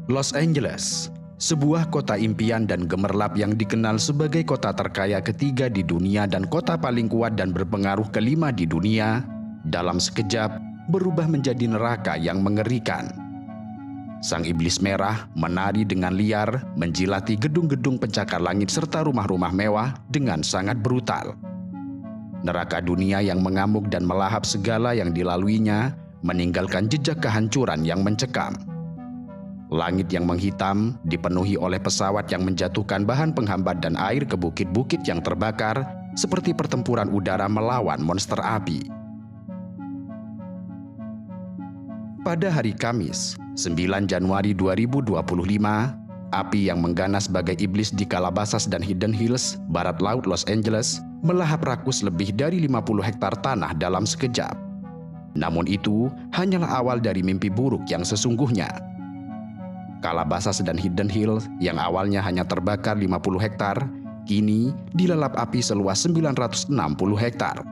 Los Angeles, sebuah kota impian dan gemerlap yang dikenal sebagai kota terkaya ketiga di dunia dan kota paling kuat dan berpengaruh kelima di dunia, dalam sekejap berubah menjadi neraka yang mengerikan. Sang iblis merah menari dengan liar, menjilati gedung-gedung pencakar langit serta rumah-rumah mewah dengan sangat brutal. Neraka dunia yang mengamuk dan melahap segala yang dilaluinya, meninggalkan jejak kehancuran yang mencekam. Langit yang menghitam dipenuhi oleh pesawat yang menjatuhkan bahan penghambat dan air ke bukit-bukit yang terbakar, seperti pertempuran udara melawan monster api. Pada hari Kamis, 9 Januari 2025, api yang mengganas bagai iblis di Calabasas dan Hidden Hills, barat laut Los Angeles, melahap rakus lebih dari 50 hektar tanah dalam sekejap. Namun itu hanyalah awal dari mimpi buruk yang sesungguhnya. Calabasas dan Hidden Hills yang awalnya hanya terbakar 50 hektar, kini dilalap api seluas 960 hektar.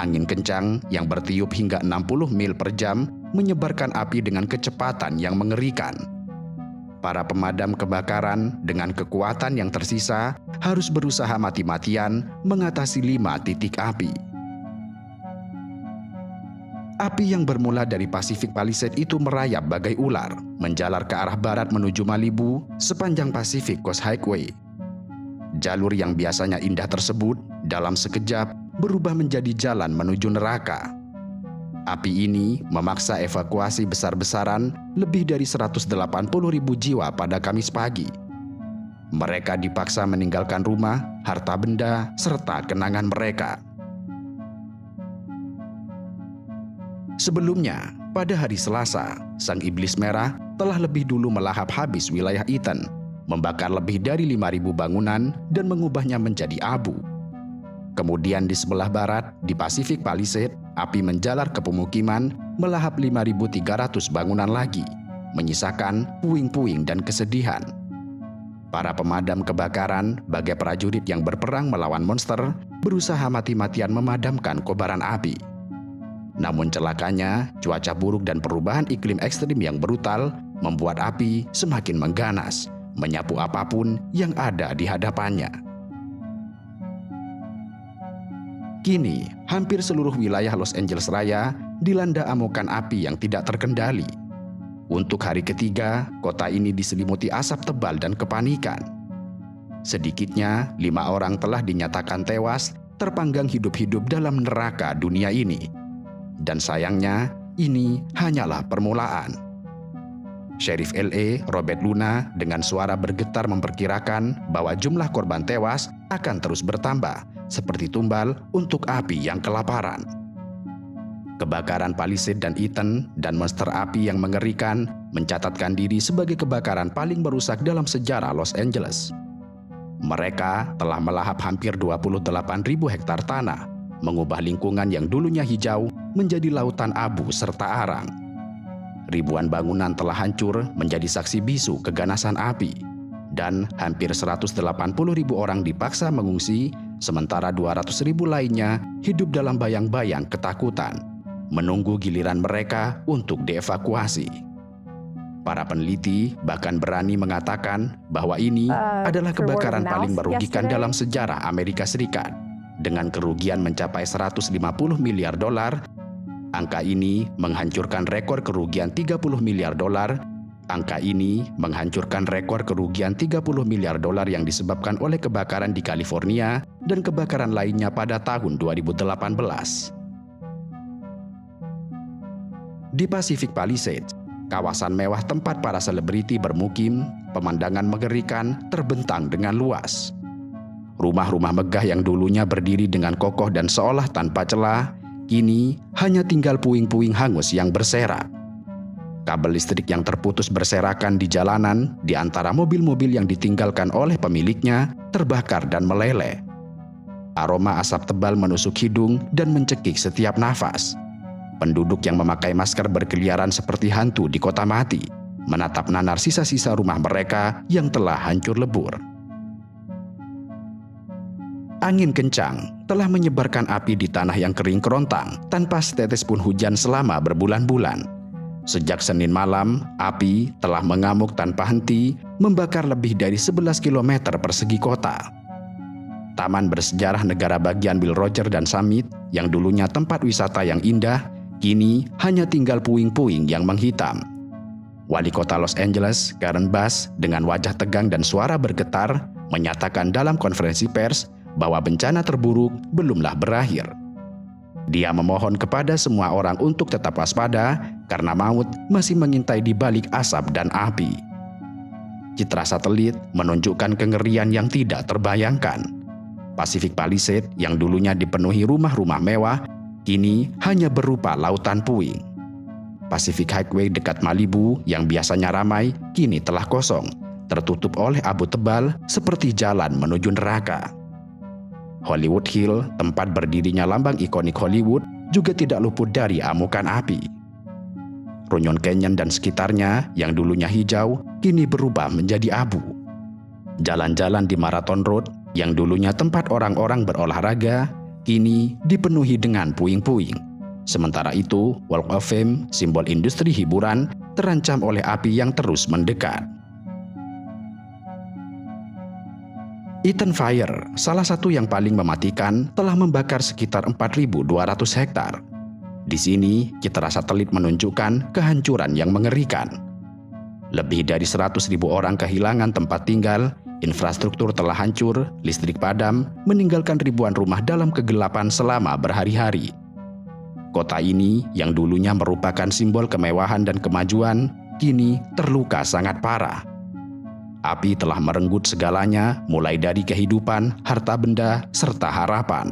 Angin kencang yang bertiup hingga 60 mil per jam menyebarkan api dengan kecepatan yang mengerikan. Para pemadam kebakaran dengan kekuatan yang tersisa harus berusaha mati-matian mengatasi 5 titik api. Api yang bermula dari Pacific Palisades itu merayap bagai ular, menjalar ke arah barat menuju Malibu sepanjang Pacific Coast Highway. Jalur yang biasanya indah tersebut dalam sekejap berubah menjadi jalan menuju neraka. Api ini memaksa evakuasi besar-besaran lebih dari 180.000 jiwa pada Kamis pagi. Mereka dipaksa meninggalkan rumah, harta benda, serta kenangan mereka. Sebelumnya, pada hari Selasa, sang iblis merah telah lebih dulu melahap habis wilayah Eaton, membakar lebih dari 5.000 bangunan dan mengubahnya menjadi abu. Kemudian di sebelah barat, di Pacific Palisades, api menjalar ke pemukiman, melahap 5.300 bangunan lagi, menyisakan puing-puing dan kesedihan. Para pemadam kebakaran, bagai prajurit yang berperang melawan monster, berusaha mati-matian memadamkan kobaran api. Namun celakanya, cuaca buruk dan perubahan iklim ekstrim yang brutal membuat api semakin mengganas, menyapu apapun yang ada di hadapannya. Kini, hampir seluruh wilayah Los Angeles Raya dilanda amukan api yang tidak terkendali. Untuk hari ketiga, kota ini diselimuti asap tebal dan kepanikan. Sedikitnya 5 orang telah dinyatakan tewas, terpanggang hidup-hidup dalam neraka dunia ini. Dan sayangnya, ini hanyalah permulaan. Sheriff LA, Robert Luna, dengan suara bergetar memperkirakan bahwa jumlah korban tewas akan terus bertambah, seperti tumbal untuk api yang kelaparan. Kebakaran Palisades dan Eaton dan monster api yang mengerikan mencatatkan diri sebagai kebakaran paling merusak dalam sejarah Los Angeles. Mereka telah melahap hampir 28.000 hektar tanah, mengubah lingkungan yang dulunya hijau menjadi lautan abu serta arang. Ribuan bangunan telah hancur menjadi saksi bisu keganasan api, dan hampir 180.000 orang dipaksa mengungsi, sementara 200.000 lainnya hidup dalam bayang-bayang ketakutan, menunggu giliran mereka untuk dievakuasi. Para peneliti bahkan berani mengatakan bahwa ini adalah kebakaran paling merugikan dalam sejarah Amerika Serikat, dengan kerugian mencapai 150 miliar dolar. Angka ini menghancurkan rekor kerugian 30 miliar dolar. Angka ini menghancurkan rekor kerugian 30 miliar dolar yang disebabkan oleh kebakaran di California dan kebakaran lainnya pada tahun 2018. Di Pacific Palisades, kawasan mewah tempat para selebriti bermukim, pemandangan mengerikan terbentang dengan luas. Rumah-rumah megah yang dulunya berdiri dengan kokoh dan seolah tanpa celah, kini hanya tinggal puing-puing hangus yang berserak. Kabel listrik yang terputus berserakan di jalanan di antara mobil-mobil yang ditinggalkan oleh pemiliknya terbakar dan meleleh. Aroma asap tebal menusuk hidung dan mencekik setiap nafas. Penduduk yang memakai masker berkeliaran seperti hantu di kota mati, menatap nanar sisa-sisa rumah mereka yang telah hancur lebur. Angin kencang telah menyebarkan api di tanah yang kering kerontang tanpa setetes pun hujan selama berbulan-bulan. Sejak Senin malam, api telah mengamuk tanpa henti, membakar lebih dari 11 km persegi kota. Taman bersejarah negara bagian Will Rogers dan Summit, yang dulunya tempat wisata yang indah, kini hanya tinggal puing-puing yang menghitam. Wali kota Los Angeles, Karen Bass, dengan wajah tegang dan suara bergetar, menyatakan dalam konferensi pers bahwa bencana terburuk belumlah berakhir. Dia memohon kepada semua orang untuk tetap waspada karena maut masih mengintai di balik asap dan api. Citra satelit menunjukkan kengerian yang tidak terbayangkan. Pacific Palisades yang dulunya dipenuhi rumah-rumah mewah, kini hanya berupa lautan puing. Pacific Highway dekat Malibu yang biasanya ramai, kini telah kosong, tertutup oleh abu tebal seperti jalan menuju neraka. Hollywood Hill, tempat berdirinya lambang ikonik Hollywood, juga tidak luput dari amukan api. Runyon Canyon dan sekitarnya yang dulunya hijau, kini berubah menjadi abu. Jalan-jalan di Marathon Road, yang dulunya tempat orang-orang berolahraga, kini dipenuhi dengan puing-puing. Sementara itu, Walk of Fame, simbol industri hiburan, terancam oleh api yang terus mendekat. Eaton Fire, salah satu yang paling mematikan, telah membakar sekitar 4.200 hektar. Di sini, citra satelit menunjukkan kehancuran yang mengerikan. Lebih dari 100.000 orang kehilangan tempat tinggal, infrastruktur telah hancur, listrik padam, meninggalkan ribuan rumah dalam kegelapan selama berhari-hari. Kota ini, yang dulunya merupakan simbol kemewahan dan kemajuan, kini terluka sangat parah. Api telah merenggut segalanya, mulai dari kehidupan, harta benda, serta harapan.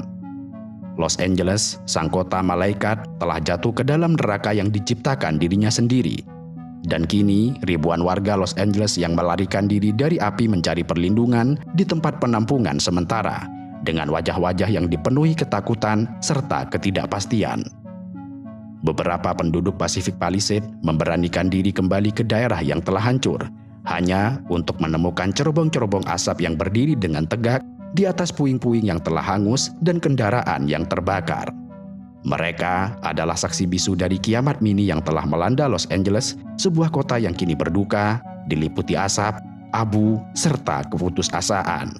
Los Angeles, sang kota malaikat, telah jatuh ke dalam neraka yang diciptakan dirinya sendiri. Dan kini, ribuan warga Los Angeles yang melarikan diri dari api mencari perlindungan di tempat penampungan sementara, dengan wajah-wajah yang dipenuhi ketakutan serta ketidakpastian. Beberapa penduduk Pacific Palisades memberanikan diri kembali ke daerah yang telah hancur, hanya untuk menemukan cerobong-cerobong asap yang berdiri dengan tegak di atas puing-puing yang telah hangus dan kendaraan yang terbakar. Mereka adalah saksi bisu dari kiamat mini yang telah melanda Los Angeles, sebuah kota yang kini berduka, diliputi asap, abu, serta keputusasaan.